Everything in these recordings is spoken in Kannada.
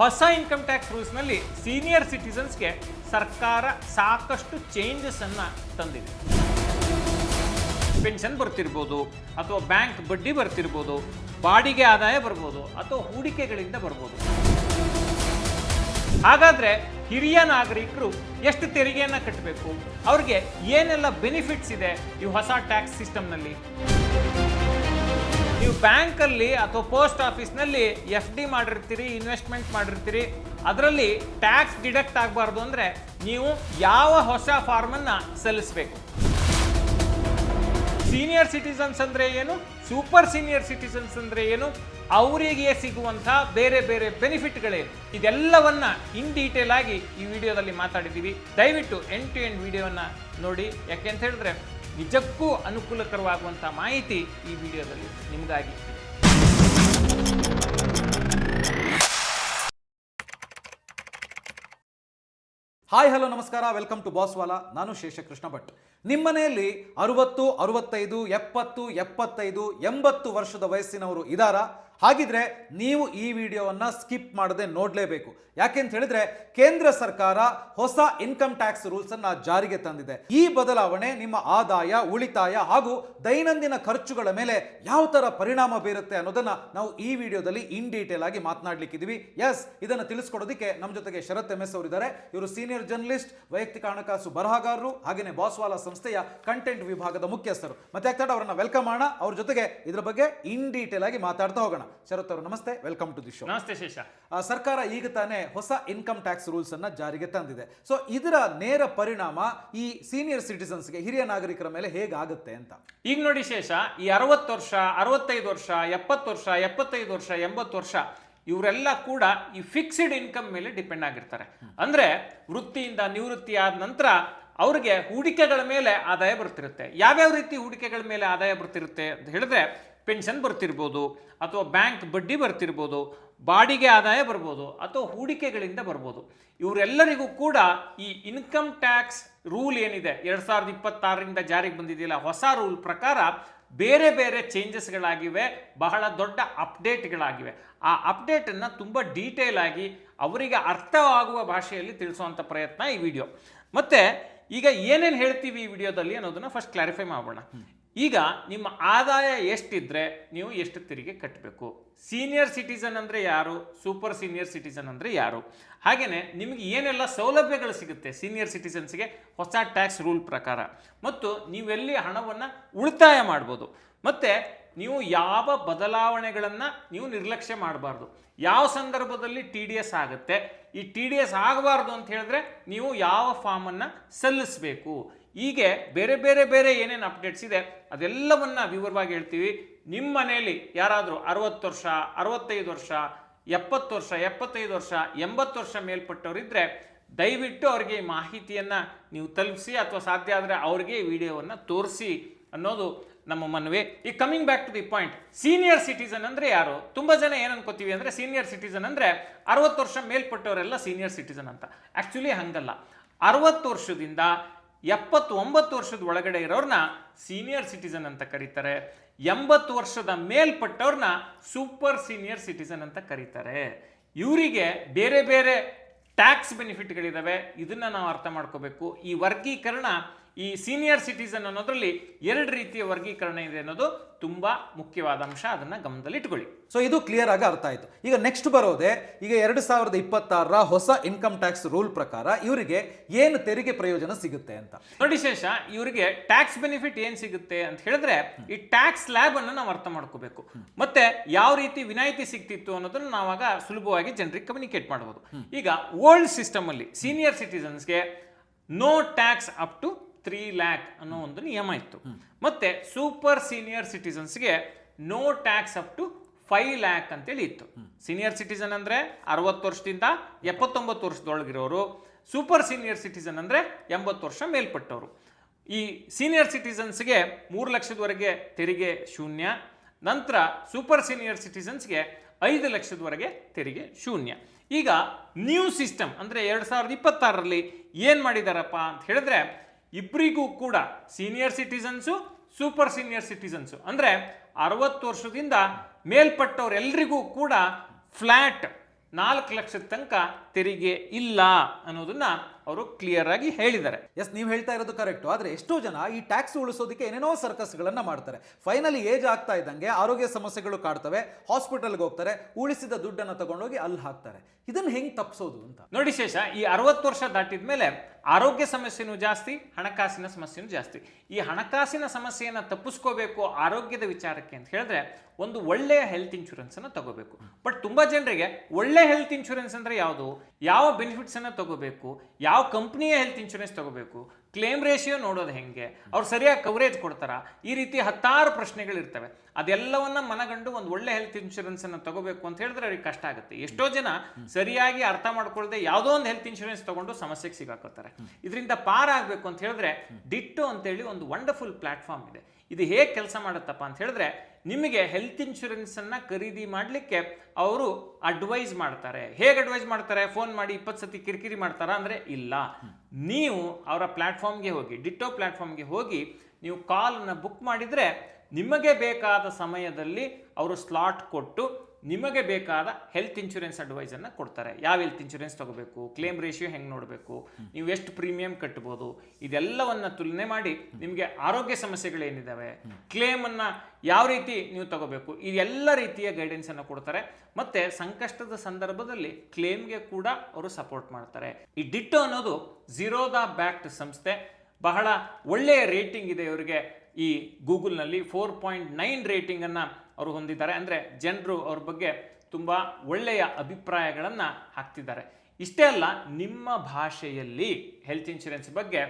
ಹೊಸ ಇನ್ಕಮ್ ಟ್ಯಾಕ್ಸ್ ರೂಲ್ಸ್ನಲ್ಲಿ ಸೀನಿಯರ್ ಸಿಟಿಸನ್ಸ್ಗೆ ಸರ್ಕಾರ ಸಾಕಷ್ಟು ಚೇಂಜಸ್ ಅನ್ನ ತಂದಿದೆ. ಪೆನ್ಷನ್ ಬರ್ತಿರ್ಬೋದು, ಅಥವಾ ಬ್ಯಾಂಕ್ ಬಡ್ಡಿ ಬರ್ತಿರ್ಬೋದು, ಬಾಡಿಗೆ ಆದಾಯ ಬರ್ಬೋದು, ಅಥವಾ ಹೂಡಿಕೆಗಳಿಂದ ಬರ್ಬೋದು. ಹಾಗಾದ್ರೆ ಹಿರಿಯ ನಾಗರಿಕರು ಎಷ್ಟು ತೆರಿಗೆಯನ್ನು ಕಟ್ಟಬೇಕು, ಅವ್ರಿಗೆ ಏನೆಲ್ಲ ಬೆನಿಫಿಟ್ಸ್ ಇದೆ ಈ ಹೊಸ ಟ್ಯಾಕ್ಸ್ ಸಿಸ್ಟಮ್ನಲ್ಲಿ? ನೀವು ಬ್ಯಾಂಕಲ್ಲಿ ಅಥವಾ ಪೋಸ್ಟ್ ಆಫೀಸ್ನಲ್ಲಿ FD ಮಾಡಿರ್ತೀರಿ, ಇನ್ವೆಸ್ಟ್ಮೆಂಟ್ ಮಾಡಿರ್ತೀರಿ, ಅದರಲ್ಲಿ ಟ್ಯಾಕ್ಸ್ ಡಿಡಕ್ಟ್ ಆಗಬಾರ್ದು ಅಂದರೆ ನೀವು ಯಾವ ಹೊಸ ಫಾರ್ಮನ್ನು ಸಲ್ಲಿಸಬೇಕು? ಸೀನಿಯರ್ ಸಿಟಿಸನ್ಸ್ ಅಂದರೆ ಏನು, ಸೂಪರ್ ಸೀನಿಯರ್ ಸಿಟಿಸನ್ಸ್ ಅಂದರೆ ಏನು, ಅವರಿಗೆ ಸಿಗುವಂಥ ಬೇರೆ ಬೇರೆ ಬೆನಿಫಿಟ್ಗಳೇನು, ಇದೆಲ್ಲವನ್ನ ಇನ್ ಡೀಟೇಲ್ ಆಗಿ ಈ ವಿಡಿಯೋದಲ್ಲಿ ಮಾತಾಡಿದ್ದೀವಿ. ದಯವಿಟ್ಟು ಎಂಡ್ ಟು ಎಂಡ್ ವಿಡಿಯೋನ ನೋಡಿ, ಯಾಕೆಂತ ಹೇಳಿದ್ರೆ ನಿಜಕ್ಕೂ ಅನುಕೂಲಕರವಾಗುವಂಥ ಮಾಹಿತಿ ಈ ವಿಡಿಯೋದಲ್ಲಿ ನಿಮಗಾಗಿ. ಹಾಯ್ ಹಲೋ ನಮಸ್ಕಾರ, ವೆಲ್ಕಮ್ ಟು ಬಾಸ್ವಾಲಾ. ನಾನು ಶೇಷಕೃಷ್ಣ ಭಟ್. ನಿಮ್ಮನೆಯಲ್ಲಿ 60, 65, 70, 75, 80 ವರ್ಷದ ವಯಸ್ಸಿನವರು ಇದ್ದಾರಾ? ಹಾಗಿದ್ರೆ ನೀವು ಈ ವಿಡಿಯೋವನ್ನು ಸ್ಕಿಪ್ ಮಾಡದೆ ನೋಡಲೇಬೇಕು. ಯಾಕೆಂತ ಹೇಳಿದ್ರೆ ಕೇಂದ್ರ ಸರ್ಕಾರ ಹೊಸ ಇನ್ಕಮ್ ಟ್ಯಾಕ್ಸ್ ರೂಲ್ಸ್ ಅನ್ನ ಜಾರಿಗೆ ತಂದಿದೆ. ಈ ಬದಲಾವಣೆ ನಿಮ್ಮ ಆದಾಯ, ಉಳಿತಾಯ ಹಾಗೂ ದೈನಂದಿನ ಖರ್ಚುಗಳ ಮೇಲೆ ಯಾವ ತರ ಪರಿಣಾಮ ಬೀರುತ್ತೆ ಅನ್ನೋದನ್ನ ನಾವು ಈ ವಿಡಿಯೋದಲ್ಲಿ ಇನ್ ಡೀಟೇಲ್ ಆಗಿ ಮಾತನಾಡ್ಲಿಕ್ಕಿದ್ದೀವಿ. ಎಸ್, ಇದನ್ನು ತಿಳಿಸ್ಕೊಡೋದಕ್ಕೆ ನಮ್ಮ ಜೊತೆಗೆ ಶರತ್ MS ಅವರು ಇದ್ದಾರೆ. ಇವರು ಸೀನಿಯರ್ ಜರ್ನಲಿಸ್ಟ್, ವೈಯಕ್ತಿಕ ಹಣಕಾಸು ಬರಹಗಾರರು, ಹಾಗೆಯೇ ಬಾಸ್ವಾಲಾ ಸಂಸ್ಥೆಯ ಕಂಟೆಂಟ್ ವಿಭಾಗದ ಮುಖ್ಯಸ್ಥರು. ಮತ್ತೆ ಆಗ್ತಾ ಅವರನ್ನ ವೆಲ್ಕಮ್ ಮಾಡೋಣ. ಅವ್ರ ಜೊತೆಗೆ ಇದ್ರ ಬಗ್ಗೆ ಇನ್ ಡೀಟೇಲ್ ಆಗಿ ಮಾತಾಡ್ತಾ ಹೋಗೋಣ. ಶರತ್ ಅವರು ನಮಸ್ತೆ, ವೆಲ್ಕಮ್ ಟು ದಿ ಶೋ. ನಮಸ್ತೆ ಶೇಷ. ಸರ್ಕಾರ ಈಗ ತಾನೇ ಹೊಸ ಇನ್ಕಮ್ ಟ್ಯಾಕ್ಸ್ ರೂಲ್ಸ್ ಅನ್ನ ಜಾರಿಗೆ ತಂದಿದೆ. ಸೊ ಇದರ ನೇರ ಪರಿಣಾಮ ಈ ಸೀನಿಯರ್ ಸಿಟಿಸನ್ಸ್ಗೆ, ಹಿರಿಯ ನಾಗರಿಕರ ಮೇಲೆ ಹೇಗಾಗುತ್ತೆ ಅಂತ ಈಗ ನೋಡಿ ಶೇಷ, ಈ 60 ವರ್ಷ, 65 ವರ್ಷ, 70 ವರ್ಷ, 75 ವರ್ಷ, 80 ವರ್ಷ ಇವರೆಲ್ಲ ಕೂಡ ಈ ಫಿಕ್ಸ್ಡ್ ಇನ್ಕಮ್ ಮೇಲೆ ಡಿಪೆಂಡ್ ಆಗಿರ್ತಾರೆ. ಅಂದ್ರೆ ವೃತ್ತಿಯಿಂದ ನಿವೃತ್ತಿ ಆದ ನಂತರ ಅವ್ರಿಗೆ ಹೂಡಿಕೆಗಳ ಮೇಲೆ ಆದಾಯ ಬರ್ತಿರುತ್ತೆ. ಯಾವ್ಯಾವ ರೀತಿ ಹೂಡಿಕೆಗಳ ಮೇಲೆ ಆದಾಯ ಬರ್ತಿರುತ್ತೆ ಅಂತ ಹೇಳಿದ್ರೆ, ಪೆನ್ಷನ್ ಬರ್ತಿರ್ಬೋದು, ಅಥವಾ ಬ್ಯಾಂಕ್ ಬಡ್ಡಿ ಬರ್ತಿರ್ಬೋದು, ಬಾಡಿಗೆ ಆದಾಯ ಬರ್ಬೋದು, ಅಥವಾ ಹೂಡಿಕೆಗಳಿಂದ ಬರ್ಬೋದು. ಇವರೆಲ್ಲರಿಗೂ ಕೂಡ ಈ ಇನ್ಕಮ್ ಟ್ಯಾಕ್ಸ್ ರೂಲ್ ಏನಿದೆ 2026ರಿಂದ ಜಾರಿಗೆ ಬಂದಿದೆಯಲ್ಲ, ಹೊಸ ರೂಲ್ ಪ್ರಕಾರ ಬೇರೆ ಬೇರೆ ಚೇಂಜಸ್ಗಳಾಗಿವೆ, ಬಹಳ ದೊಡ್ಡ ಅಪ್ಡೇಟ್ಗಳಾಗಿವೆ. ಆ ಅಪ್ಡೇಟನ್ನು ತುಂಬ ಡೀಟೇಲ್ ಆಗಿ ಅವರಿಗೆ ಅರ್ಥವಾಗುವ ಭಾಷೆಯಲ್ಲಿ ತಿಳಿಸುವಂಥ ಪ್ರಯತ್ನ ಈ ವಿಡಿಯೋ. ಮತ್ತು ಈಗ ಏನೇನು ಹೇಳ್ತೀವಿ ಈ ವಿಡಿಯೋದಲ್ಲಿ ಅನ್ನೋದನ್ನು ಫಸ್ಟ್ ಕ್ಲಾರಿಫೈ ಮಾಡೋಣ. ಈಗ ನಿಮ್ಮ ಆದಾಯ ಎಷ್ಟಿದ್ರೆ ನೀವು ಎಷ್ಟು ತೆರಿಗೆ ಕಟ್ಟಬೇಕು, ಸೀನಿಯರ್ ಸಿಟಿಸನ್ ಅಂದರೆ ಯಾರು, ಸೂಪರ್ ಸೀನಿಯರ್ ಸಿಟಿಸನ್ ಅಂದರೆ ಯಾರು, ಹಾಗೆಯೇ ನಿಮಗೆ ಏನೆಲ್ಲ ಸೌಲಭ್ಯಗಳು ಸಿಗುತ್ತೆ ಸೀನಿಯರ್ ಸಿಟಿಸನ್ಸ್ಗೆ ಹೊಸ ಟ್ಯಾಕ್ಸ್ ರೂಲ್ ಪ್ರಕಾರ, ಮತ್ತು ನೀವೆಲ್ಲಿ ಹಣವನ್ನು ಉಳಿತಾಯ ಮಾಡ್ಬೋದು, ಮತ್ತು ನೀವು ಯಾವ ಬದಲಾವಣೆಗಳನ್ನು ನೀವು ನಿರ್ಲಕ್ಷ್ಯ ಮಾಡಬಾರ್ದು, ಯಾವ ಸಂದರ್ಭದಲ್ಲಿ TDS ಆಗುತ್ತೆ, ಈ TDS ಆಗಬಾರ್ದು ಅಂತ ಹೇಳಿದ್ರೆ ನೀವು ಯಾವ ಫಾರ್ಮನ್ನು ಸಲ್ಲಿಸಬೇಕು, ಹೀಗೆ ಬೇರೆ ಬೇರೆ ಬೇರೆ ಏನೇನು ಅಪ್ಡೇಟ್ಸ್ ಇದೆ ಅದೆಲ್ಲವನ್ನ ವಿವರವಾಗಿ ಹೇಳ್ತೀವಿ. ನಿಮ್ಮ ಮನೆಯಲ್ಲಿ ಯಾರಾದರೂ 60 ವರ್ಷ, 65 ವರ್ಷ, 70 ವರ್ಷ, 75 ವರ್ಷ, 80 ವರ್ಷ ಮೇಲ್ಪಟ್ಟವರಿದ್ದರೆ ದಯವಿಟ್ಟು ಅವರಿಗೆ ಈ ಮಾಹಿತಿಯನ್ನು ನೀವು ತಲುಪಿಸಿ, ಅಥವಾ ಸಾಧ್ಯ ಆದರೆ ಅವರಿಗೆ ಈ ವಿಡಿಯೋವನ್ನು ತೋರಿಸಿ ಅನ್ನೋದು ನಮ್ಮ ಮನವಿ. ಈ coming back to the point, senior citizen ಅಂದರೆ ಯಾರು? ತುಂಬ ಜನ ಏನು ಅನ್ಕೋತೀವಿ ಅಂದರೆ ಸೀನಿಯರ್ ಸಿಟಿಸನ್ ಅಂದರೆ 60 ವರ್ಷ ಮೇಲ್ಪಟ್ಟವರೆಲ್ಲ ಸೀನಿಯರ್ ಸಿಟಿಸನ್ ಅಂತ. ಆ್ಯಕ್ಚುಲಿ ಹಂಗಲ್ಲ. 60 ವರ್ಷದಿಂದ 79 ವರ್ಷದ ಒಳಗಡೆ ಇರೋರನ್ನ ಸೀನಿಯರ್ ಸಿಟಿಸನ್ ಅಂತ ಕರೀತಾರೆ. 80 ವರ್ಷದ ಮೇಲ್ಪಟ್ಟವ್ರನ್ನ ಸೂಪರ್ ಸೀನಿಯರ್ ಸಿಟಿಸನ್ ಅಂತ ಕರೀತಾರೆ. ಇವರಿಗೆ ಬೇರೆ ಬೇರೆ ಟ್ಯಾಕ್ಸ್ ಬೆನಿಫಿಟ್ಗಳಿದ್ದಾವೆ, ಇದನ್ನು ನಾವು ಅರ್ಥ ಮಾಡ್ಕೋಬೇಕು. ಈ ವರ್ಗೀಕರಣ, ಈ ಸೀನಿಯರ್ ಸಿಟಿಸನ್ ಅನ್ನೋದ್ರಲ್ಲಿ 2 ರೀತಿಯ ವರ್ಗೀಕರಣ ಇದೆ ಅನ್ನೋದು ತುಂಬಾ ಮುಖ್ಯವಾದ ಅಂಶ, ಅದನ್ನ ಗಮನದಲ್ಲಿ ಇಟ್ಕೊಳ್ಳಿ. ಸೊ ಇದು ಕ್ಲಿಯರ್ ಆಗಿ ಅರ್ಥ ಆಯ್ತು. ಈಗ ನೆಕ್ಸ್ಟ್ ಬರೋದೇ, ಈಗ 2026ರ ಹೊಸ ಇನ್ಕಮ್ ಟ್ಯಾಕ್ಸ್ ರೂಲ್ ಪ್ರಕಾರ ಇವರಿಗೆ ಏನು ತೆರಿಗೆ ಪ್ರಯೋಜನ ಸಿಗುತ್ತೆ ಅಂತ ನೋಡಿ ಶೇಷ. ಇವರಿಗೆ ಟ್ಯಾಕ್ಸ್ ಬೆನಿಫಿಟ್ ಏನ್ ಸಿಗುತ್ತೆ ಅಂತ ಹೇಳಿದ್ರೆ, ಈ ಟ್ಯಾಕ್ಸ್ ಸ್ಲ್ಯಾಬ್ ಅನ್ನು ನಾವು ಅರ್ಥ ಮಾಡ್ಕೋಬೇಕು, ಮತ್ತೆ ಯಾವ ರೀತಿ ವಿನಾಯಿತಿ ಸಿಗ್ತಿತ್ತು ಅನ್ನೋದನ್ನ ನಾವಾಗ ಸುಲಭವಾಗಿ ಜನರಿಗೆ ಕಮ್ಯುನಿಕೇಟ್ ಮಾಡಬಹುದು. ಈಗ ಓಲ್ಡ್ ಸಿಸ್ಟಮ್ ಅಲ್ಲಿ ಸೀನಿಯರ್ ಸಿಟಿಸನ್ಸ್ಗೆ no tax up to 3 lakh ಅನ್ನೋ ಒಂದು ನಿಯಮ ಇತ್ತು. ಮತ್ತೆ ಸೂಪರ್ ಸೀನಿಯರ್ ಸಿಟಿಸನ್ಸ್ಗೆ no tax up to 5 lakh ಅಂತೇಳಿ ಇತ್ತು. ಸೀನಿಯರ್ ಸಿಟಿಸನ್ ಅಂದ್ರೆ 60 ವರ್ಷದಿಂದ 79 ವರ್ಷದೊಳಗಿರೋರು, ಸೂಪರ್ ಸೀನಿಯರ್ ಸಿಟಿಸನ್ ಅಂದ್ರೆ 80 ವರ್ಷ ಮೇಲ್ಪಟ್ಟವರು. ಈ ಸೀನಿಯರ್ ಸಿಟಿಸನ್ಸ್ಗೆ 3 ಲಕ್ಷದವರೆಗೆ ತೆರಿಗೆ ಶೂನ್ಯ, ನಂತರ ಸೂಪರ್ ಸೀನಿಯರ್ ಸಿಟಿಸನ್ಸ್ಗೆ 5 ಲಕ್ಷದವರೆಗೆ ತೆರಿಗೆ ಶೂನ್ಯ. ಈಗ ನ್ಯೂ ಸಿಸ್ಟಮ್ ಅಂದ್ರೆ 2026ರಲ್ಲಿ ಏನ್ ಮಾಡಿದಾರಪ್ಪ ಅಂತ ಹೇಳಿದ್ರೆ, ಇಬ್ಬರಿಗೂ ಕೂಡ senior citizens, super senior citizens ಅಂದ್ರೆ 60 ವರ್ಷದಿಂದ ಮೇಲ್ಪಟ್ಟವರೆಲ್ಲರಿಗೂ ಕೂಡ ಫ್ಲಾಟ್ 4 ಲಕ್ಷದ ತನಕ ತೆರಿಗೆ ಇಲ್ಲ ಅನ್ನೋದನ್ನ ಅವರು ಕ್ಲಿಯರ್ ಆಗಿ ಹೇಳಿದ್ದಾರೆ. ಎಸ್, ನೀವು ಹೇಳ್ತಾ ಇರೋದು ಕರೆಕ್ಟು. ಆದರೆ ಎಷ್ಟೋ ಜನ ಈ ಟ್ಯಾಕ್ಸ್ ಉಳಿಸೋದಕ್ಕೆ ಏನೇನೋ ಸರ್ಕಸ್ಗಳನ್ನು ಮಾಡ್ತಾರೆ. ಫೈನಲಿ ಏಜ್ ಆಗ್ತಾ ಇದ್ದಂಗೆ ಆರೋಗ್ಯ ಸಮಸ್ಯೆಗಳು ಕಾಡ್ತವೆ, ಹಾಸ್ಪಿಟಲ್ಗೆ ಹೋಗ್ತಾರೆ, ಉಳಿಸಿದ ದುಡ್ಡನ್ನು ತಗೊಂಡೋಗಿ ಅಲ್ಲಿ ಹಾಕ್ತಾರೆ. ಇದನ್ನು ಹೆಂಗೆ ತಪ್ಪಿಸೋದು ಅಂತ ನೋಡಿ ಶೇಷ, ಈ 60 ವರ್ಷ ದಾಟಿದ ಮೇಲೆ ಆರೋಗ್ಯ ಸಮಸ್ಯೆನೂ ಜಾಸ್ತಿ, ಹಣಕಾಸಿನ ಸಮಸ್ಯೆನೂ ಜಾಸ್ತಿ. ಈ ಹಣಕಾಸಿನ ಸಮಸ್ಯೆಯನ್ನು ತಪ್ಪಿಸ್ಕೋಬೇಕು ಆರೋಗ್ಯದ ವಿಚಾರಕ್ಕೆ ಅಂತ ಹೇಳಿದ್ರೆ ಒಂದು ಒಳ್ಳೆಯ ಹೆಲ್ತ್ ಇನ್ಶೂರೆನ್ಸ್ ಅನ್ನು ತಗೋಬೇಕು. ಬಟ್ ತುಂಬಾ ಜನರಿಗೆ ಒಳ್ಳೆ ಹೆಲ್ತ್ ಇನ್ಶೂರೆನ್ಸ್ ಅಂದ್ರೆ ಯಾವುದು, ಯಾವ ಬೆನಿಫಿಟ್ಸ್ ಅನ್ನ ತಗೋಬೇಕು, ಯಾವ ಕಂಪ್ನಿಯ ಹೆಲ್ತ್ ಇನ್ಶೂರೆನ್ಸ್ ತಗೋಬೇಕು, ಕ್ಲೇಮ್ ರೇಷಿಯೋ ನೋಡೋದು ಹೆಂಗೆ, ಅವ್ರು ಸರಿಯಾಗಿ ಕವರೇಜ್ ಕೊಡ್ತಾರ, ಈ ರೀತಿ 10 ಪ್ರಶ್ನೆಗಳಿರ್ತವೆ. ಅದೆಲ್ಲವನ್ನ ಮನಗಂಡು ಒಂದು ಒಳ್ಳೆ ಹೆಲ್ತ್ ಇನ್ಶೂರೆನ್ಸ್ ಅನ್ನು ತಗೋಬೇಕು ಅಂತ ಹೇಳಿದ್ರೆ ಅವ್ರಿಗೆ ಕಷ್ಟ ಆಗುತ್ತೆ. ಎಷ್ಟೋ ಜನ ಸರಿಯಾಗಿ ಅರ್ಥ ಮಾಡ್ಕೊಳ್ಳದೆ ಯಾವುದೋ ಒಂದು ಹೆಲ್ತ್ ಇನ್ಶೂರೆನ್ಸ್ ತಗೊಂಡು ಸಮಸ್ಯೆಗೆ ಸಿಗಾಕೋತಾರೆ. ಇದರಿಂದ ಪಾರಾಗಬೇಕು ಅಂತ ಹೇಳಿದ್ರೆ ಡಿಟ್ಟೋ ಅಂತೇಳಿ ಒಂದು ವಂಡರ್ಫುಲ್ ಪ್ಲಾಟ್ಫಾರ್ಮ್ ಇದೆ. ಇದು ಹೇಗೆ ಕೆಲಸ ಮಾಡುತ್ತಪ್ಪ ಅಂತ ಹೇಳಿದ್ರೆ ನಿಮಗೆ ಹೆಲ್ತ್ ಇನ್ಶೂರೆನ್ಸ್ ಅನ್ನ ಖರೀದಿ ಮಾಡಲಿಕ್ಕೆ ಅವರು ಅಡ್ವೈಸ್ ಮಾಡ್ತಾರೆ. ಹೇಗೆ ಅಡ್ವೈಸ್ ಮಾಡ್ತಾರೆ? ಫೋನ್ ಮಾಡಿ 20 ಸತಿ ಕಿರಿಕಿರಿ ಮಾಡ್ತಾರಾ ಅಂದ್ರೆ ಇಲ್ಲ. ನೀವು ಅವರ ಪ್ಲಾಟ್ಫಾರ್ಮ್ಗೆ ಹೋಗಿ, ಡಿಟ್ಟೋ ಪ್ಲಾಟ್ಫಾರ್ಮ್ಗೆ ಹೋಗಿ ನೀವು ಕಾಲನ್ನು ಬುಕ್ ಮಾಡಿದ್ರೆ ನಿಮಗೆ ಬೇಕಾದ ಸಮಯದಲ್ಲಿ ಅವರು ಸ್ಲಾಟ್ ಕೊಟ್ಟು ನಿಮಗೆ ಬೇಕಾದ ಹೆಲ್ತ್ ಇನ್ಶೂರೆನ್ಸ್ ಅಡ್ವೈಸ್ ಅನ್ನ ಕೊಡ್ತಾರೆ. ಯಾವ ಹೆಲ್ತ್ ಇನ್ಶೂರೆನ್ಸ್ ತಗೋಬೇಕು, ಕ್ಲೇಮ್ ರೇಷಿಯೋ ಹೆಂಗೆ ನೋಡಬೇಕು, ನೀವು ಎಷ್ಟು ಪ್ರೀಮಿಯಂ ಕಟ್ಟಬಹುದು, ಇದೆಲ್ಲವನ್ನ ತುಲನೆ ಮಾಡಿ ನಿಮಗೆ ಆರೋಗ್ಯ ಸಮಸ್ಯೆಗಳೇನಿದ್ದಾವೆ, ಕ್ಲೇಮ್ ಅನ್ನ ಯಾವ ರೀತಿ ನೀವು ತಗೋಬೇಕು, ಈ ಎಲ್ಲ ರೀತಿಯ ಗೈಡೆನ್ಸ್ ಅನ್ನು ಕೊಡ್ತಾರೆ. ಮತ್ತೆ ಸಂಕಷ್ಟದ ಸಂದರ್ಭದಲ್ಲಿ ಕ್ಲೇಮ್ಗೆ ಕೂಡ ಅವರು ಸಪೋರ್ಟ್ ಮಾಡ್ತಾರೆ. ಈ ಡಿಟ್ಟೋ ಅನ್ನೋದು ಝೀರೋದಾ ಬ್ಯಾಕ್ಡ್ ಸಂಸ್ಥೆ. ಬಹಳ ಒಳ್ಳೆಯ ರೇಟಿಂಗ್ ಇದೆ ಇವರಿಗೆ. ಈ ಗೂಗಲ್ನಲ್ಲಿ 4.9 ರೇಟಿಂಗ್ ಅನ್ನ ಅವರು ಹೊಂದಿದ್ದಾರೆ. ಅಂದರೆ ಜನರು ಅವ್ರ ಬಗ್ಗೆ ತುಂಬ ಒಳ್ಳೆಯ ಅಭಿಪ್ರಾಯಗಳನ್ನು ಹಾಕ್ತಿದ್ದಾರೆ. ಇಷ್ಟೇ ಅಲ್ಲ, ನಿಮ್ಮ ಭಾಷೆಯಲ್ಲಿ ಹೆಲ್ತ್ ಇನ್ಶೂರೆನ್ಸ್ ಬಗ್ಗೆ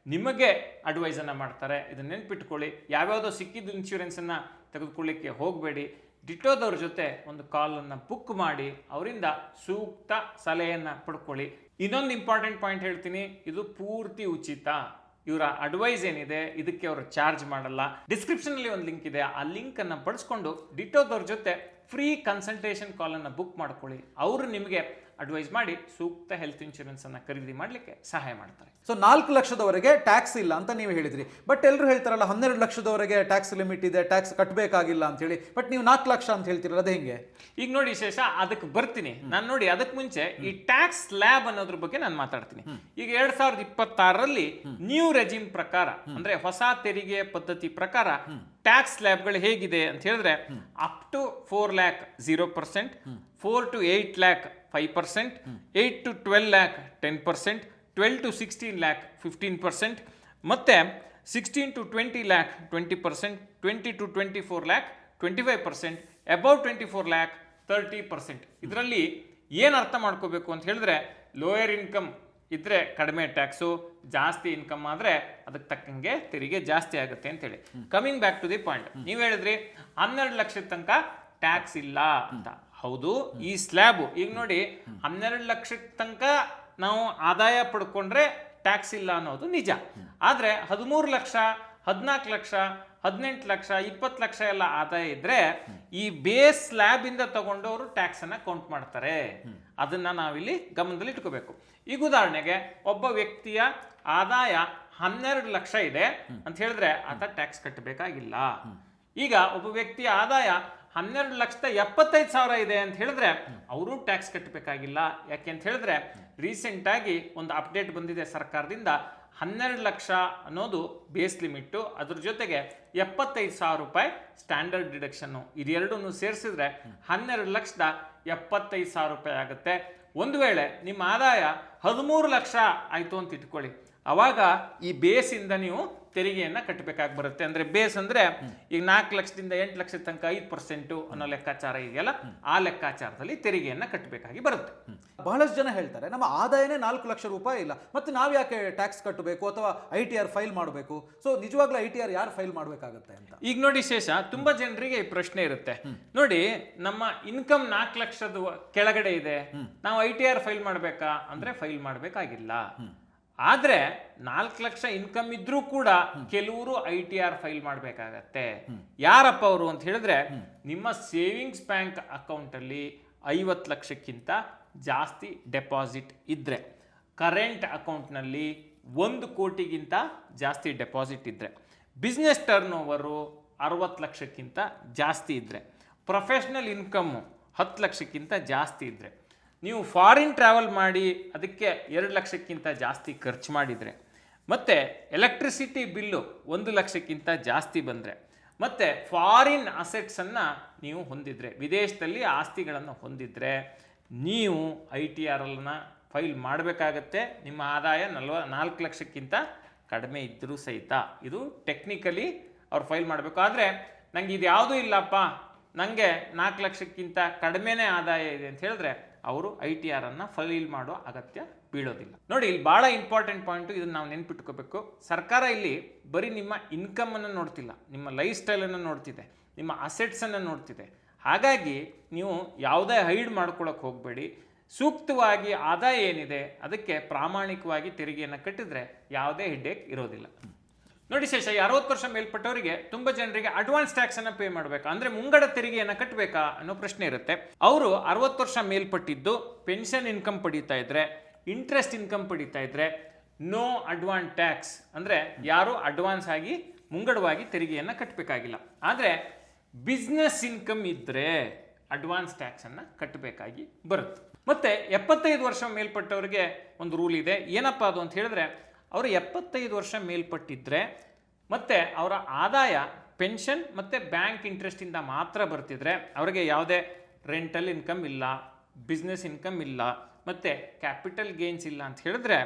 ನಿಮಗೆ ಅಡ್ವೈಸನ್ನು ಮಾಡ್ತಾರೆ. ಇದನ್ನ ನೆನ್ಪಿಟ್ಕೊಳ್ಳಿ. ಯಾವ್ಯಾವುದೋ ಸಿಕ್ಕಿದ ಇನ್ಶೂರೆನ್ಸನ್ನು ತೆಗೆದುಕೊಳ್ಳಿಕ್ಕೆ ಹೋಗಬೇಡಿ. ಡಿಟ್ಟೋದವ್ರ ಜೊತೆ ಒಂದು ಕಾಲನ್ನು ಬುಕ್ ಮಾಡಿ ಅವರಿಂದ ಸೂಕ್ತ ಸಲಹೆಯನ್ನು ಪಡ್ಕೊಳ್ಳಿ. ಇನ್ನೊಂದು ಇಂಪಾರ್ಟೆಂಟ್ ಪಾಯಿಂಟ್ ಹೇಳ್ತೀನಿ, ಇದು ಪೂರ್ತಿ ಉಚಿತ. ಇವರ ಅಡ್ವೈಸ್ ಏನಿದೆ ಇದಕ್ಕೆ ಅವರು ಚಾರ್ಜ್ ಮಾಡಲ್ಲ. ಡಿಸ್ಕ್ರಿಪ್ಷನ್ ಅಲ್ಲಿ ಒಂದು ಲಿಂಕ್ ಇದೆ, ಆ ಲಿಂಕ್ ಅನ್ನು ಬಳಸ್ಕೊಂಡು ಡಿಟ್ಟೋದವ್ರ ಜೊತೆ ಫ್ರೀ ಕನ್ಸಲ್ಟೇಷನ್ ಕಾಲ್ ಅನ್ನು ಬುಕ್ ಮಾಡ್ಕೊಳ್ಳಿ. ಅವರು ನಿಮಗೆ ಅಡ್ವೈಸ್ ಮಾಡಿ ಸೂಕ್ತ ಹೆಲ್ತ್ ಇನ್ಶೂರೆನ್ಸ್ ಅನ್ನ ಖರೀದಿ ಮಾಡಲಿಕ್ಕೆ ಸಹಾಯ ಮಾಡ್ತಾರೆ. ಸೊ 4 ಲಕ್ಷದವರೆಗೆ ಟ್ಯಾಕ್ಸ್ ಇಲ್ಲ ಅಂತ ನೀವು ಹೇಳಿದ್ರಿ. ಬಟ್ ಎಲ್ಲರೂ ಹೇಳ್ತಾರಲ್ಲ 12 ಲಕ್ಷದವರೆಗೆ ಟ್ಯಾಕ್ಸ್ ಲಿಮಿಟ್ ಇದೆ, ಟ್ಯಾಕ್ಸ್ ಕಟ್ಟಬೇಕಾಗಿಲ್ಲ ಅಂತ ಹೇಳಿ. ಬಟ್ ನೀವು 4 ಲಕ್ಷ ಅಂತ ಹೇಳ್ತಿರಲ್ಲ, ಅದು ಹೆಂಗೆ? ಈಗ ನೋಡಿ ಶೇಷ, ಅದಕ್ಕೆ ಬರ್ತೀನಿ ನಾನು. ನೋಡಿ, ಅದಕ್ಕೆ ಮುಂಚೆ ಈ ಟ್ಯಾಕ್ಸ್ ಸ್ಲ್ಯಾಬ್ ಅನ್ನೋದ್ರ ಬಗ್ಗೆ ನಾನು ಮಾತಾಡ್ತೀನಿ. ಈಗ 2026ರಲ್ಲಿ ನ್ಯೂ ರೆಜಿಮ್ ಪ್ರಕಾರ, ಅಂದ್ರೆ ಹೊಸ ತೆರಿಗೆ ಪದ್ಧತಿ ಪ್ರಕಾರ ಟ್ಯಾಕ್ಸ್ ಸ್ಲ್ಯಾಬ್ಗಳು ಹೇಗಿದೆ ಅಂತ ಹೇಳಿದ್ರೆ up to 4 lakh 0%, 4 to 8 lakh 5%, 8 to 12 lakh 10%, 12 to 16 lakh 15%, ಮತ್ತೆ 16 to 20 lakh 20%, 20 to 24 lakh 25%, above 24 lakh 30%. ಇದರಲ್ಲಿ ಏನು ಅರ್ಥ ಮಾಡ್ಕೋಬೇಕು ಅಂತ ಹೇಳಿದ್ರೆ, ಲೋಯರ್ ಇನ್ಕಮ್ ಇದ್ರೆ ಕಡಿಮೆ ಟ್ಯಾಕ್ಸು, ಜಾಸ್ತಿ ಇನ್ಕಮ್ ಆದ್ರೆ ಅದಕ್ಕೆ ತಕ್ಕಂಗೆ ತೆರಿಗೆ ಜಾಸ್ತಿ ಆಗುತ್ತೆ ಅಂತೇಳಿ. Coming back to the point, ನೀವು ಹೇಳಿದ್ರಿ 12 ಲಕ್ಷದ ತನಕ ಟ್ಯಾಕ್ಸ್ ಇಲ್ಲ ಅಂತ. ಹೌದು, ಈ ಸ್ಲ್ಯಾಬು ಈಗ ನೋಡಿ 12 ಲಕ್ಷದ ತನಕ ನಾವು ಆದಾಯ ಪಡ್ಕೊಂಡ್ರೆ ಟ್ಯಾಕ್ಸ್ ಇಲ್ಲ ಅನ್ನೋದು ನಿಜ. ಆದ್ರೆ 13 ಲಕ್ಷ, 14 ಲಕ್ಷ, 18 ಲಕ್ಷ, 20 ಲಕ್ಷ ಎಲ್ಲ ಆದಾಯ ಇದ್ರೆ ಈ ಬೇಸ್ ಸ್ಲ್ಯಾಬ್ ಇಂದ ತಗೊಂಡು ಅವರು ಟ್ಯಾಕ್ಸ್ ಅನ್ನ ಕೌಂಟ್ ಮಾಡ್ತಾರೆ. ಅದನ್ನ ನಾವಿಲ್ಲಿ ಗಮನದಲ್ಲಿ ಇಟ್ಕೋಬೇಕು. ಈಗ ಉದಾಹರಣೆಗೆ ಒಬ್ಬ ವ್ಯಕ್ತಿಯ ಆದಾಯ 12 ಲಕ್ಷ ಇದೆ ಅಂತ ಹೇಳಿದ್ರೆ ಆತ ಟ್ಯಾಕ್ಸ್ ಕಟ್ಟಬೇಕಾಗಿಲ್ಲ. ಈಗ ಒಬ್ಬ ವ್ಯಕ್ತಿಯ ಆದಾಯ 12,75,000 ಇದೆ ಅಂತ ಹೇಳಿದ್ರೆ ಅವರು ಟ್ಯಾಕ್ಸ್ ಕಟ್ಟಬೇಕಾಗಿಲ್ಲ. ಯಾಕೆ ಅಂತ ಹೇಳಿದ್ರೆ ರೀಸೆಂಟ್ ಆಗಿ ಒಂದು ಅಪ್ಡೇಟ್ ಬಂದಿದೆ ಸರ್ಕಾರದಿಂದ. 12 ಲಕ್ಷ ಅನ್ನೋದು ಬೇಸ್ ಲಿಮಿಟ್ಟು, ಅದ್ರ ಜೊತೆಗೆ 75,000 ರೂಪಾಯಿ ಸ್ಟ್ಯಾಂಡರ್ಡ್ ಡಿಡಕ್ಷನ್ನು, ಇದೆರಡನ್ನು ಸೇರಿಸಿದ್ರೆ 12,75,000 ರೂಪಾಯಿ ಆಗುತ್ತೆ. ಒಂದು ವೇಳೆ ನಿಮ್ಮ ಆದಾಯ 13 ಲಕ್ಷ ಆಯ್ತು ಅಂತ ಇಟ್ಕೊಳ್ಳಿ, ಅವಾಗ ಈ ಬೇಸಿಂದ ನೀವು ತೆರಿಗೆಯನ್ನ ಕಟ್ಟಬೇಕಾಗಿ ಬರುತ್ತೆ. ಅಂದ್ರೆ ಬೇಸ್ ಅಂದ್ರೆ ಈಗ 4 ಲಕ್ಷದಿಂದ 8 ಲಕ್ಷದ ತನಕ 5% ಅನ್ನೋ ಲೆಕ್ಕಾಚಾರ ಇದೆಯಲ್ಲ, ಆ ಲೆಕ್ಕಾಚಾರದಲ್ಲಿ ತೆರಿಗೆಯನ್ನ ಕಟ್ಟಬೇಕಾಗಿ ಬರುತ್ತೆ. ಬಹಳಷ್ಟು ಜನ ಹೇಳ್ತಾರೆ ನಮ್ಮ ಆದಾಯನೇ 4 ಲಕ್ಷ ರೂಪಾಯಿ ಇಲ್ಲ, ಮತ್ತೆ ನಾವು ಯಾಕೆ ಟ್ಯಾಕ್ಸ್ ಕಟ್ಟಬೇಕು ಅಥವಾ ITR ಫೈಲ್ ಮಾಡಬೇಕು? ಸೊ ನಿಜವಾಗ್ಲೂ ITR ಯಾರು ಫೈಲ್ ಮಾಡಬೇಕಾಗತ್ತೆ ಅಂತ ಈಗ ನೋಡಿ ಶೇಷ, ತುಂಬಾ ಜನರಿಗೆ ಈ ಪ್ರಶ್ನೆ ಇರುತ್ತೆ. ನೋಡಿ, ನಮ್ಮ ಇನ್ಕಮ್ 4 ಲಕ್ಷದ ಕೆಳಗಡೆ ಇದೆ, ನಾವು ITR ಫೈಲ್ ಮಾಡಬೇಕಾ ಅಂದ್ರೆ ಫೈಲ್ ಮಾಡಬೇಕಾಗಿಲ್ಲ. ಆದ್ರೆ 4 ಲಕ್ಷ ಇನ್ಕಮ್ ಇದ್ರೂ ಕೂಡ ಕೆಲವರು ITR ಫೈಲ್ ಮಾಡಬೇಕಾಗತ್ತೆ. ಯಾರಪ್ಪ ಅವರು ಅಂತ ಹೇಳಿದ್ರೆ, ನಿಮ್ಮ ಸೇವಿಂಗ್ಸ್ ಬ್ಯಾಂಕ್ ಅಕೌಂಟ್ ಅಲ್ಲಿ 50 ಲಕ್ಷಕ್ಕಿಂತ ಜಾಸ್ತಿ ಡೆಪಾಸಿಟ್ ಇದ್ರೆ, ಕರೆಂಟ್ ಅಕೌಂಟ್ನಲ್ಲಿ 1 ಕೋಟಿಗಿಂತ ಜಾಸ್ತಿ ಡೆಪಾಸಿಟ್ ಇದ್ರೆ, ಬಿಸ್ನೆಸ್ ಟರ್ನ್ ಓವರು 60 ಲಕ್ಷಕ್ಕಿಂತ ಜಾಸ್ತಿ ಇದ್ರೆ, ಪ್ರೊಫೆಷನಲ್ ಇನ್ಕಮ್ಮು 10 ಲಕ್ಷಕ್ಕಿಂತ ಜಾಸ್ತಿ ಇದ್ರೆ, ನೀವು ಫಾರಿನ್ ಟ್ರಾವೆಲ್ ಮಾಡಿ ಅದಕ್ಕೆ 2 ಲಕ್ಷಕ್ಕಿಂತ ಜಾಸ್ತಿ ಖರ್ಚು ಮಾಡಿದರೆ, ಮತ್ತು ಎಲೆಕ್ಟ್ರಿಸಿಟಿ ಬಿಲ್ಲು 1 ಲಕ್ಷಕ್ಕಿಂತ ಜಾಸ್ತಿ ಬಂದರೆ, ಮತ್ತು ಫಾರಿನ್ ಅಸೆಟ್ಸನ್ನು ನೀವು ಹೊಂದಿದರೆ, ವಿದೇಶದಲ್ಲಿ ಆಸ್ತಿಗಳನ್ನು ಹೊಂದಿದರೆ, ನೀವು ITR ಫೈಲ್ ಮಾಡಬೇಕಾಗತ್ತೆ. ನಿಮ್ಮ ಆದಾಯ 4 ಲಕ್ಷಕ್ಕಿಂತ ಕಡಿಮೆ ಇದ್ದರೂ ಸಹಿತ. ಇದು ಟೆಕ್ನಿಕಲಿ ಅವ್ರು ಫೈಲ್ ಮಾಡಬೇಕು. ಆದರೆ ನನಗೆ ಇದು ಯಾವುದೂ ಇಲ್ಲಪ್ಪ, ನನಗೆ 4 ಲಕ್ಷಕ್ಕಿಂತ ಕಡಿಮೆನೇ ಆದಾಯ ಇದೆ ಅಂತ ಹೇಳಿದ್ರೆ ಅವರು ITR ಫೈಲ್ ಮಾಡೋ ಅಗತ್ಯ ಬೀಳೋದಿಲ್ಲ. ನೋಡಿ, ಇಲ್ಲಿ ಭಾಳ ಇಂಪಾರ್ಟೆಂಟ್ ಪಾಯಿಂಟು, ಇದನ್ನು ನಾವು ನೆನ್ಪಿಟ್ಕೋಬೇಕು. ಸರ್ಕಾರ ಇಲ್ಲಿ ಬರೀ ನಿಮ್ಮ ಇನ್ಕಮನ್ನು ನೋಡ್ತಿಲ್ಲ, ನಿಮ್ಮ ಲೈಫ್ ಸ್ಟೈಲನ್ನು ನೋಡ್ತಿದೆ, ನಿಮ್ಮ ಅಸೆಟ್ಸನ್ನು ನೋಡ್ತಿದೆ. ಹಾಗಾಗಿ ನೀವು ಯಾವುದೇ ಹೈಡ್ ಮಾಡ್ಕೊಳಕ್ಕೆ ಹೋಗಬೇಡಿ. ಸೂಕ್ತವಾಗಿ ಆದಾಯ ಏನಿದೆ ಅದಕ್ಕೆ ಪ್ರಾಮಾಣಿಕವಾಗಿ ತೆರಿಗೆಯನ್ನು ಕಟ್ಟಿದ್ರೆ ಯಾವುದೇ ಹೆಡ್ಡೇಕ್ ಇರೋದಿಲ್ಲ. ನೋಡಿ ಶೇಷ, 60 ವರ್ಷ ಮೇಲ್ಪಟ್ಟವರಿಗೆ ತುಂಬ ಜನರಿಗೆ ಅಡ್ವಾನ್ಸ್ ಟ್ಯಾಕ್ಸನ್ನು ಪೇ ಮಾಡಬೇಕಾ, ಅಂದರೆ ಮುಂಗಡ ತೆರಿಗೆಯನ್ನು ಕಟ್ಟಬೇಕಾ ಅನ್ನೋ ಪ್ರಶ್ನೆ ಇರುತ್ತೆ. ಅವರು 60 ವರ್ಷ ಮೇಲ್ಪಟ್ಟಿದ್ದು ಪೆನ್ಷನ್ ಇನ್ಕಮ್ ಪಡೀತಾ ಇದ್ರೆ, ಇಂಟ್ರೆಸ್ಟ್ ಇನ್ಕಮ್ ಪಡೀತಾ ಇದ್ರೆ, ನೋ ಅಡ್ವಾನ್ಸ್ ಟ್ಯಾಕ್ಸ್, ಅಂದರೆ ಯಾರು ಅಡ್ವಾನ್ಸ್ ಆಗಿ ಮುಂಗಡವಾಗಿ ತೆರಿಗೆಯನ್ನು ಕಟ್ಟಬೇಕಾಗಿಲ್ಲ. ಆದರೆ ಬಿಸ್ನೆಸ್ ಇನ್ಕಮ್ ಇದ್ದರೆ ಅಡ್ವಾನ್ಸ್ ಟ್ಯಾಕ್ಸನ್ನು ಕಟ್ಟಬೇಕಾಗಿ ಬರುತ್ತೆ. ಮತ್ತು 75 ವರ್ಷ ಮೇಲ್ಪಟ್ಟವರಿಗೆ ಒಂದು ರೂಲ್ ಇದೆ. ಏನಪ್ಪ ಅದು ಅಂತ ಹೇಳಿದ್ರೆ, ಅವರು 75 ವರ್ಷ ಮೇಲ್ಪಟ್ಟಿದ್ರೆ ಮತ್ತು ಅವರ ಆದಾಯ ಪೆನ್ಷನ್ ಮತ್ತು ಬ್ಯಾಂಕ್ ಇಂಟ್ರೆಸ್ಟಿಂದ ಮಾತ್ರ ಬರ್ತಿದ್ರೆ, ಅವರಿಗೆ ಯಾವುದೇ ರೆಂಟಲ್ ಇನ್ಕಮ್ ಇಲ್ಲ, ಬಿಸ್ನೆಸ್ ಇನ್ಕಮ್ ಇಲ್ಲ, ಮತ್ತು ಕ್ಯಾಪಿಟಲ್ ಗೇನ್ಸ್ ಇಲ್ಲ ಅಂತ ಹೇಳಿದ್ರೆ,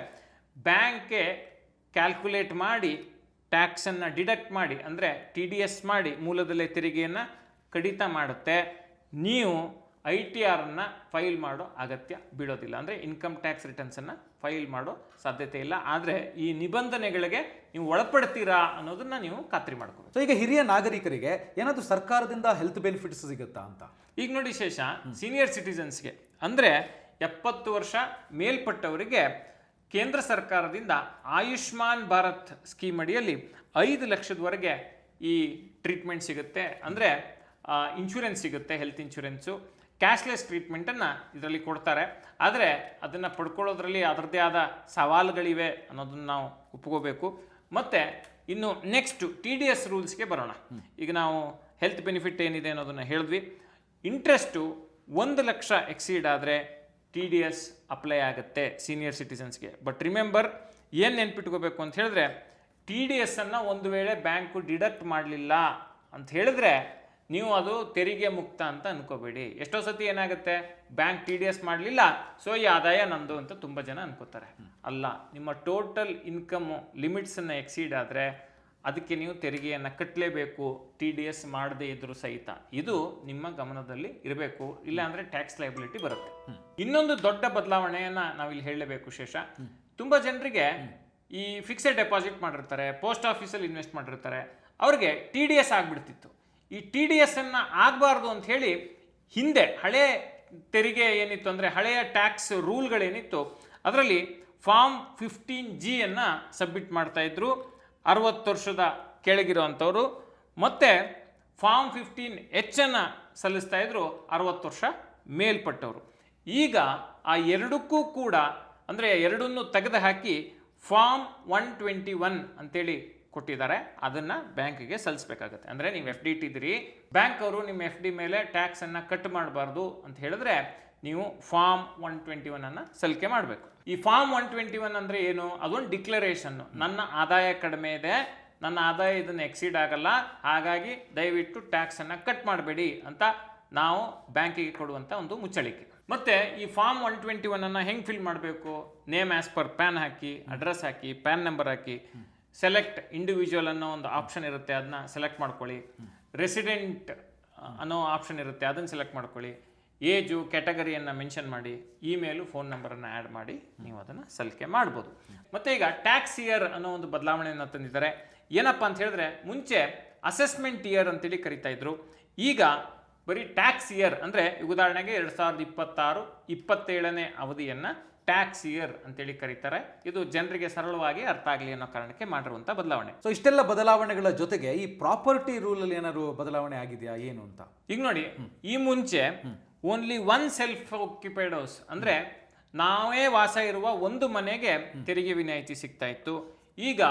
ಬ್ಯಾಂಕ್ಗೆ ಕ್ಯಾಲ್ಕುಲೇಟ್ ಮಾಡಿ ಟ್ಯಾಕ್ಸನ್ನು ಡಿಡಕ್ಟ್ ಮಾಡಿ, ಅಂದರೆ TDS ಮಾಡಿ ಮೂಲದಲ್ಲೇ ತೆರಿಗೆಯನ್ನು ಕಡಿತ ಮಾಡುತ್ತೆ. ನೀವು ITR ಫೈಲ್ ಮಾಡೋ ಅಗತ್ಯ ಬೀಳೋದಿಲ್ಲ, ಅಂದರೆ ಇನ್ಕಮ್ ಟ್ಯಾಕ್ಸ್ ರಿಟರ್ನ್ಸನ್ನು ಫೈಲ್ ಮಾಡೋ ಸಾಧ್ಯತೆ ಇಲ್ಲ. ಆದರೆ ಈ ನಿಬಂಧನೆಗಳಿಗೆ ನೀವು ಒಳಪಡ್ತೀರಾ ಅನ್ನೋದನ್ನ ನೀವು ಖಾತ್ರಿ ಮಾಡ್ಕೋಬೇಕು. ಸೊ ಈಗ ಹಿರಿಯ ನಾಗರಿಕರಿಗೆ ಏನಾದರೂ ಸರ್ಕಾರದಿಂದ ಹೆಲ್ತ್ ಬೆನಿಫಿಟ್ಸ್ ಸಿಗುತ್ತಾ ಅಂತ? ಈಗ ನೋಡಿ ಶೇಷ, ಸೀನಿಯರ್ ಸಿಟಿಸನ್ಸ್ಗೆ ಅಂದರೆ 70 ವರ್ಷ ಮೇಲ್ಪಟ್ಟವರಿಗೆ ಕೇಂದ್ರ ಸರ್ಕಾರದಿಂದ ಆಯುಷ್ಮಾನ್ ಭಾರತ್ ಸ್ಕೀಮ್ ಅಡಿಯಲ್ಲಿ 5 ಲಕ್ಷದವರೆಗೆ ಈ ಟ್ರೀಟ್ಮೆಂಟ್ ಸಿಗುತ್ತೆ. ಅಂದರೆ ಇನ್ಶೂರೆನ್ಸ್ ಸಿಗುತ್ತೆ, ಹೆಲ್ತ್ ಇನ್ಶೂರೆನ್ಸು. ಕ್ಯಾಶ್ಲೆಸ್ ಟ್ರೀಟ್ಮೆಂಟನ್ನು ಇದರಲ್ಲಿ ಕೊಡ್ತಾರೆ. ಆದರೆ ಅದನ್ನು ಪಡ್ಕೊಳ್ಳೋದ್ರಲ್ಲಿ ಅದರದ್ದೇ ಆದ ಸವಾಲುಗಳಿವೆ ಅನ್ನೋದನ್ನು ನಾವು ಒಪ್ಕೋಬೇಕು. ಮತ್ತು ಇನ್ನು ನೆಕ್ಸ್ಟು TDS ರೂಲ್ಸ್ಗೆ ಬರೋಣ. ಈಗ ನಾವು ಹೆಲ್ತ್ ಬೆನಿಫಿಟ್ ಏನಿದೆ ಅನ್ನೋದನ್ನು ಹೇಳಿದ್ವಿ. ಇಂಟ್ರೆಸ್ಟು 1 ಲಕ್ಷ ಎಕ್ಸೀಡ್ ಆದರೆ TDS ಅಪ್ಲೈ ಆಗುತ್ತೆ ಸೀನಿಯರ್ ಸಿಟಿಸನ್ಸ್ಗೆ. ಬಟ್ ರಿಮೆಂಬರ್, ಏನು ನೆನ್ಪಿಟ್ಕೋಬೇಕು ಅಂತ ಹೇಳಿದ್ರೆ, TDS ಒಂದು ವೇಳೆ ಬ್ಯಾಂಕು ಡಿಡಕ್ಟ್ ಮಾಡಲಿಲ್ಲ ಅಂತ ಹೇಳಿದ್ರೆ ನೀವು ಅದು ತೆರಿಗೆ ಮುಕ್ತ ಅಂತ ಅನ್ಕೋಬೇಡಿ. ಎಷ್ಟೋ ಸತಿ ಏನಾಗುತ್ತೆ, ಬ್ಯಾಂಕ್ TDS ಮಾಡಲಿಲ್ಲ, ಸೊ ಈ ಆದಾಯ ನಂದು ಅಂತ ತುಂಬ ಜನ ಅನ್ಕೋತಾರೆ. ಅಲ್ಲ, ನಿಮ್ಮ ಟೋಟಲ್ ಇನ್ಕಮ್ಮು ಲಿಮಿಟ್ಸನ್ನು ಎಕ್ಸೀಡ್ ಆದರೆ ಅದಕ್ಕೆ ನೀವು ತೆರಿಗೆಯನ್ನು ಕಟ್ಟಲೇಬೇಕು, TDS ಮಾಡದೇ ಇದ್ರೂ ಸಹಿತ. ಇದು ನಿಮ್ಮ ಗಮನದಲ್ಲಿ ಇರಬೇಕು, ಇಲ್ಲಾಂದರೆ ಟ್ಯಾಕ್ಸ್ ಲೈಬಿಲಿಟಿ ಬರುತ್ತೆ. ಇನ್ನೊಂದು ದೊಡ್ಡ ಬದಲಾವಣೆಯನ್ನು ನಾವಿಲ್ಲಿ ಹೇಳಲೇಬೇಕು ಶೇಷ. ತುಂಬ ಜನರಿಗೆ ಈ ಫಿಕ್ಸೆಡ್ ಡೆಪಾಸಿಟ್ ಮಾಡಿರ್ತಾರೆ, ಪೋಸ್ಟ್ ಆಫೀಸಲ್ಲಿ ಇನ್ವೆಸ್ಟ್ ಮಾಡಿರ್ತಾರೆ, ಅವ್ರಿಗೆ TDS ಆಗಿಬಿಡ್ತಿತ್ತು. ಈ TDS ಆಗಬಾರ್ದು ಅಂತ ಹೇಳಿ ಹಿಂದೆ ಹಳೆಯ ತೆರಿಗೆ ಏನಿತ್ತು, ಅಂದರೆ ಹಳೆಯ ಟ್ಯಾಕ್ಸ್ ರೂಲ್ಗಳೇನಿತ್ತು, ಅದರಲ್ಲಿ ಫಾರ್ಮ್ 15G ಸಬ್ಮಿಟ್ ಮಾಡ್ತಾಯಿದ್ರು 60 ವರ್ಷದ ಕೆಳಗಿರುವಂಥವ್ರು, ಮತ್ತು ಫಾರ್ಮ್ 15H ಸಲ್ಲಿಸ್ತಾ ಇದ್ರು 60 ವರ್ಷ ಮೇಲ್ಪಟ್ಟವರು. ಈಗ ಆ ಎರಡಕ್ಕೂ ಕೂಡ, ಅಂದರೆ ಎರಡನ್ನೂ ತೆಗೆದು ಹಾಕಿ ಫಾರ್ಮ್ 121 ಅಂತೇಳಿ ಕೊಟ್ಟಿದ್ದಾರೆ. ಅದನ್ನು ಬ್ಯಾಂಕಿಗೆ ಸಲ್ಲಿಸಬೇಕಾಗುತ್ತೆ. ಅಂದರೆ ನೀವು FD ಇಟ್ಟಿದ್ದೀರಿ, ಬ್ಯಾಂಕ್ ಅವರು ನಿಮ್ಮ FD ಮೇಲೆ ಟ್ಯಾಕ್ಸನ್ನು ಕಟ್ ಮಾಡಬಾರ್ದು ಅಂತ ಹೇಳಿದ್ರೆ ನೀವು ಫಾರ್ಮ್ 121 ಸಲ್ಲಿಕೆ ಮಾಡಬೇಕು. ಈ ಫಾರ್ಮ್ 121 ಅಂದರೆ ಏನು? ಅದೊಂದು ಡಿಕ್ಲರೇಷನ್ನು. ನನ್ನ ಆದಾಯ ಕಡಿಮೆ ಇದೆ, ನನ್ನ ಆದಾಯ ಇದನ್ನು ಎಕ್ಸೀಡ್ ಆಗಲ್ಲ, ಹಾಗಾಗಿ ದಯವಿಟ್ಟು ಟ್ಯಾಕ್ಸನ್ನು ಕಟ್ ಮಾಡಬೇಡಿ ಅಂತ ನಾವು ಬ್ಯಾಂಕಿಗೆ ಕೊಡುವಂಥ ಒಂದು ಮುಚ್ಚಳಿಕೆ. ಮತ್ತು ಈ ಫಾರ್ಮ್ 121 ಹೆಂಗೆ ಫಿಲ್ ಮಾಡಬೇಕು? ನೇಮ್ ಆ್ಯಸ್ ಪರ್ ಪ್ಯಾನ್ ಹಾಕಿ, ಅಡ್ರೆಸ್ ಹಾಕಿ, ಪ್ಯಾನ್ ನಂಬರ್ ಹಾಕಿ, ಸೆಲೆಕ್ಟ್ ಇಂಡಿವಿಜುವಲ್ ಅನ್ನೋ ಒಂದು ಆಪ್ಷನ್ ಇರುತ್ತೆ, ಅದನ್ನ ಸೆಲೆಕ್ಟ್ ಮಾಡ್ಕೊಳ್ಳಿ. ರೆಸಿಡೆಂಟ್ ಅನ್ನೋ ಆಪ್ಷನ್ ಇರುತ್ತೆ, ಅದನ್ನು ಸೆಲೆಕ್ಟ್ ಮಾಡ್ಕೊಳ್ಳಿ. ಏಜು, ಕ್ಯಾಟಗರಿಯನ್ನು ಮೆನ್ಷನ್ ಮಾಡಿ, ಇಮೇಲು, ಫೋನ್ ನಂಬರನ್ನು ಆ್ಯಡ್ ಮಾಡಿ ನೀವು ಅದನ್ನು ಸಲ್ಲಿಕೆ ಮಾಡ್ಬೋದು. ಮತ್ತು ಈಗ ಟ್ಯಾಕ್ಸ್ ಇಯರ್ ಅನ್ನೋ ಒಂದು ಬದಲಾವಣೆಯನ್ನು ತಂದಿದ್ದಾರೆ. ಏನಪ್ಪ ಅಂತ ಹೇಳಿದ್ರೆ, ಮುಂಚೆ ಅಸೆಸ್ಮೆಂಟ್ ಇಯರ್ ಅಂತೇಳಿ ಕರಿತಾ ಇದ್ರು, ಈಗ ಬರೀ ಟ್ಯಾಕ್ಸ್ ಇಯರ್, ಅಂದರೆ ಉದಾಹರಣೆಗೆ 2026-27ನೇ ಅವಧಿಯನ್ನು ಟ್ಯಾಕ್ಸ್ ಇಯರ್ ಅಂತೇಳಿ ಕರೀತಾರೆ. ಇದು ಜನರಿಗೆ ಸರಳವಾಗಿ ಅರ್ಥ ಆಗಲಿ ಅನ್ನೋ ಕಾರಣಕ್ಕೆ ಮಾಡಿರುವಂಥ ಬದಲಾವಣೆ. ಸೊ ಇಷ್ಟೆಲ್ಲ ಬದಲಾವಣೆಗಳ ಜೊತೆಗೆ ಈ ಪ್ರಾಪರ್ಟಿ ರೂಲಲ್ಲಿ ಏನಾದ್ರು ಬದಲಾವಣೆ ಆಗಿದೆಯಾ ಏನು ಅಂತ? ಈಗ ನೋಡಿ, ಈ ಮುಂಚೆ ಓನ್ಲಿ 1 ಸೆಲ್ಫ್ ಆಕ್ಯುಪೈಡ್ ಹೌಸ್, ಅಂದರೆ ನಾವೇ ವಾಸ ಇರುವ ಒಂದು ಮನೆಗೆ ತೆರಿಗೆ ವಿನಾಯಿತಿ ಸಿಗ್ತಾ ಇತ್ತು. ಈಗ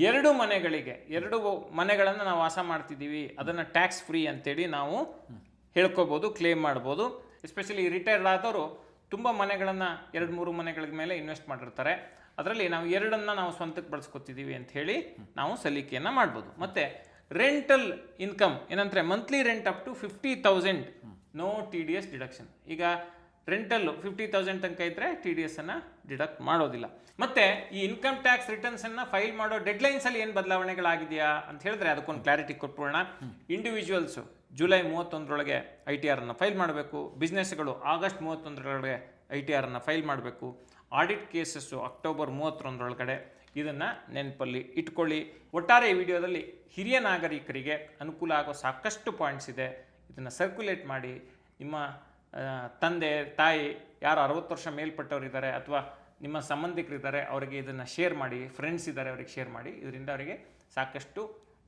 2 ಮನೆಗಳಿಗೆ, 2 ಮನೆಗಳನ್ನು ನಾವು ವಾಸ ಮಾಡ್ತಿದ್ದೀವಿ, ಅದನ್ನು ಟ್ಯಾಕ್ಸ್ ಫ್ರೀ ಅಂತೇಳಿ ನಾವು ಹೇಳ್ಕೋಬೋದು, ಕ್ಲೇಮ್ ಮಾಡ್ಬೋದು. ಎಸ್ಪೆಷಲಿ ರಿಟೈರ್ಡ್ ಆದವರು ತುಂಬ ಮನೆಗಳನ್ನು 2-3 ಮನೆಗಳ ಮೇಲೆ ಇನ್ವೆಸ್ಟ್ ಮಾಡಿರ್ತಾರೆ. ಅದರಲ್ಲಿ ನಾವು 2 ನಾವು ಸ್ವಂತಕ್ಕೆ ಬಳಸ್ಕೊತಿದ್ದೀವಿ ಅಂತ ಹೇಳಿ ನಾವು ಸಲ್ಲಿಕೆಯನ್ನು ಮಾಡ್ಬೋದು. ಮತ್ತು ರೆಂಟಲ್ ಇನ್ಕಮ್ ಏನಂದರೆ monthly rent up to 50,000 no TDS deduction. ಈಗ ರೆಂಟಲ್ಲು 50,000 ತನಕ ಇದ್ದರೆ TDS ಅನ್ನು ಡಿಡಕ್ಟ್ ಮಾಡೋದಿಲ್ಲ. ಮತ್ತು ಈ ಇನ್ಕಮ್ ಟ್ಯಾಕ್ಸ್ ರಿಟರ್ನ್ಸನ್ನು ಫೈಲ್ ಮಾಡೋ ಡೆಡ್ಲೈನ್ಸಲ್ಲಿ ಏನು ಬದಲಾವಣೆಗಳಾಗಿದೆಯಾ ಅಂತ ಹೇಳಿದ್ರೆ ಅದಕ್ಕೊಂದು ಕ್ಲಾರಿಟಿ ಕೊಟ್ಬಿಡೋಣ. ಇಂಡಿವಿಜುವಲ್ಸು ಜುಲೈ 31ರೊಳಗೆ ITR ಅನ್ನು ಫೈಲ್ ಮಾಡಬೇಕು. ಬಿಸ್ನೆಸ್ಗಳು ಆಗಸ್ಟ್ 31ರೊಳಗೆ ITR ಅನ್ನು ಫೈಲ್ ಮಾಡಬೇಕು. ಆಡಿಟ್ ಕೇಸಸ್ಸು ಅಕ್ಟೋಬರ್ 31ರೊಳಗಡೆ. ಇದನ್ನು ನೆನಪಲ್ಲಿ ಇಟ್ಕೊಳ್ಳಿ. ಒಟ್ಟಾರೆ ಈ ವಿಡಿಯೋದಲ್ಲಿ ಹಿರಿಯ ನಾಗರಿಕರಿಗೆ ಅನುಕೂಲ ಆಗೋ ಸಾಕಷ್ಟು ಪಾಯಿಂಟ್ಸ್ ಇದೆ. ಇದನ್ನು ಸರ್ಕ್ಯುಲೇಟ್ ಮಾಡಿ. ನಿಮ್ಮ ತಂದೆ ತಾಯಿ ಯಾರು 60 ವರ್ಷ ಮೇಲ್ಪಟ್ಟವರಿದ್ದಾರೆ ಅಥವಾ ನಿಮ್ಮ ಸಂಬಂಧಿಕರಿದ್ದಾರೆ ಅವರಿಗೆ ಇದನ್ನು ಶೇರ್ ಮಾಡಿ. ಫ್ರೆಂಡ್ಸ್ ಇದ್ದಾರೆ ಅವರಿಗೆ ಶೇರ್ ಮಾಡಿ. ಇದರಿಂದ ಅವರಿಗೆ ಸಾಕಷ್ಟು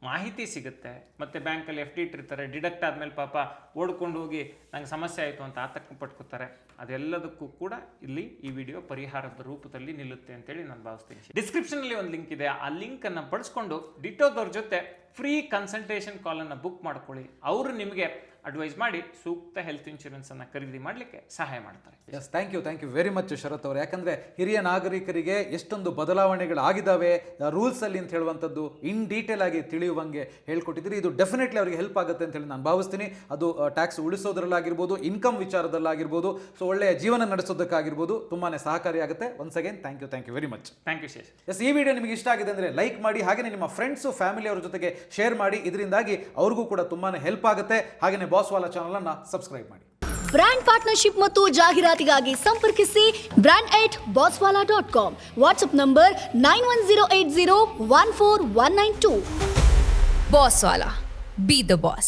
ಮಾಹಿತಿ ಸಿಗುತ್ತೆ. ಮತ್ತು ಬ್ಯಾಂಕಲ್ಲಿ FD ಇಟ್ಟಿರ್ತಾರೆ, ಡಿಡಕ್ಟ್ ಆದಮೇಲೆ ಪಾಪ ಓಡ್ಕೊಂಡು ಹೋಗಿ ನಂಗೆ ಸಮಸ್ಯೆ ಆಯಿತು ಅಂತ ಆತಂಕ ಪಟ್ಕೋತಾರೆ. ಅದೆಲ್ಲದಕ್ಕೂ ಕೂಡ ಇಲ್ಲಿ ಈ ವಿಡಿಯೋ ಪರಿಹಾರದ ರೂಪದಲ್ಲಿ ನಿಲ್ಲುತ್ತೆ ಅಂತೇಳಿ ನಾನು ಭಾವಿಸ್ತೀನಿ. ಡಿಸ್ಕ್ರಿಪ್ಷನಲ್ಲಿ ಒಂದು ಲಿಂಕ್ ಇದೆ. ಆ ಲಿಂಕನ್ನು ಬಳಸ್ಕೊಂಡು ಡಿಟೋದವ್ರ ಜೊತೆ ಫ್ರೀ ಕನ್ಸಲ್ಟೇಷನ್ ಕಾಲನ್ನು ಬುಕ್ ಮಾಡ್ಕೊಳ್ಳಿ. ಅವರು ನಿಮಗೆ ಅಡ್ವೈಸ್ ಮಾಡಿ ಸೂಕ್ತ ಹೆಲ್ತ್ ಇನ್ಶೂರೆನ್ಸನ್ನು ಖರೀದಿ ಮಾಡಲಿಕ್ಕೆ ಸಹಾಯ ಮಾಡ್ತಾರೆ. Yes, thank you very much Sharath ಅವರು. ಯಾಕಂದರೆ ಹಿರಿಯ ನಾಗರಿಕರಿಗೆ ಎಷ್ಟೊಂದು ಬದಲಾವಣೆಗಳಾಗಿದ್ದಾವೆ ರೂಲ್ಸಲ್ಲಿ ಅಂತ ಹೇಳುವಂಥದ್ದು ಇನ್ ಡೀಟೇಲ್ ಆಗಿ ತಿಳಿಯುವಂಗೆ ಹೇಳ್ಕೊಟ್ಟಿದ್ದೀರಿ. ಇದು ಡೆಫಿನೆಟ್ಲಿ ಅವರಿಗೆ ಹೆಲ್ಪ್ ಆಗುತ್ತೆ ಅಂತ ಹೇಳಿ ನಾನು ಭಾವಿಸ್ತೀನಿ. ಅದು ಟ್ಯಾಕ್ಸ್ ಉಳಿಸೋದ್ರಲ್ಲಾಗಿರ್ಬೋದು, ಇನ್ಕಮ್ ವಿಚಾರದಲ್ಲಾಗಿರ್ಬೋದು, ಸೊ ಒಳ್ಳೆಯ ಜೀವನ ನಡೆಸೋದಕ್ಕಾಗಿರ್ಬೋದು ತುಂಬಾ ಸಹಕಾರಿಯಾಗುತ್ತೆ. Once again thank you very much. Thank you Shesh. Yes, ಈ ವಿಡಿಯೋ ನಿಮಗೆ ಇಷ್ಟ ಆಗಿದೆ ಅಂದರೆ ಲೈಕ್ ಮಾಡಿ. ಹಾಗೆಯೇ ನಿಮ್ಮ ಫ್ರೆಂಡ್ಸು ಫ್ಯಾಮಿಲಿ ಅವ್ರ ಜೊತೆಗೆ ಶೇರ್ ಮಾಡಿ. ಇದರಿಂದಾಗಿ ಅವ್ರಿಗೂ ಕೂಡ ತುಂಬಾ ಹೆಲ್ಪ್ ಆಗುತ್ತೆ. ಹಾಗೆಯೇ ಬಾಸ್ವಾಲಾ ಚಾನಲನ್ನು ಸಬ್ಸ್ಕ್ರೈಬ್ ಮಾಡಿ. ಬ್ರ್ಯಾಂಡ್ ಪಾರ್ಟ್ನರ್ಶಿಪ್ ಮತ್ತು ಜಾಹೀರಾತಿಗಾಗಿ ಸಂಪರ್ಕಿಸಿ brand@bosswala.com. WhatsApp number 9108014192. Bosswala. Be the boss.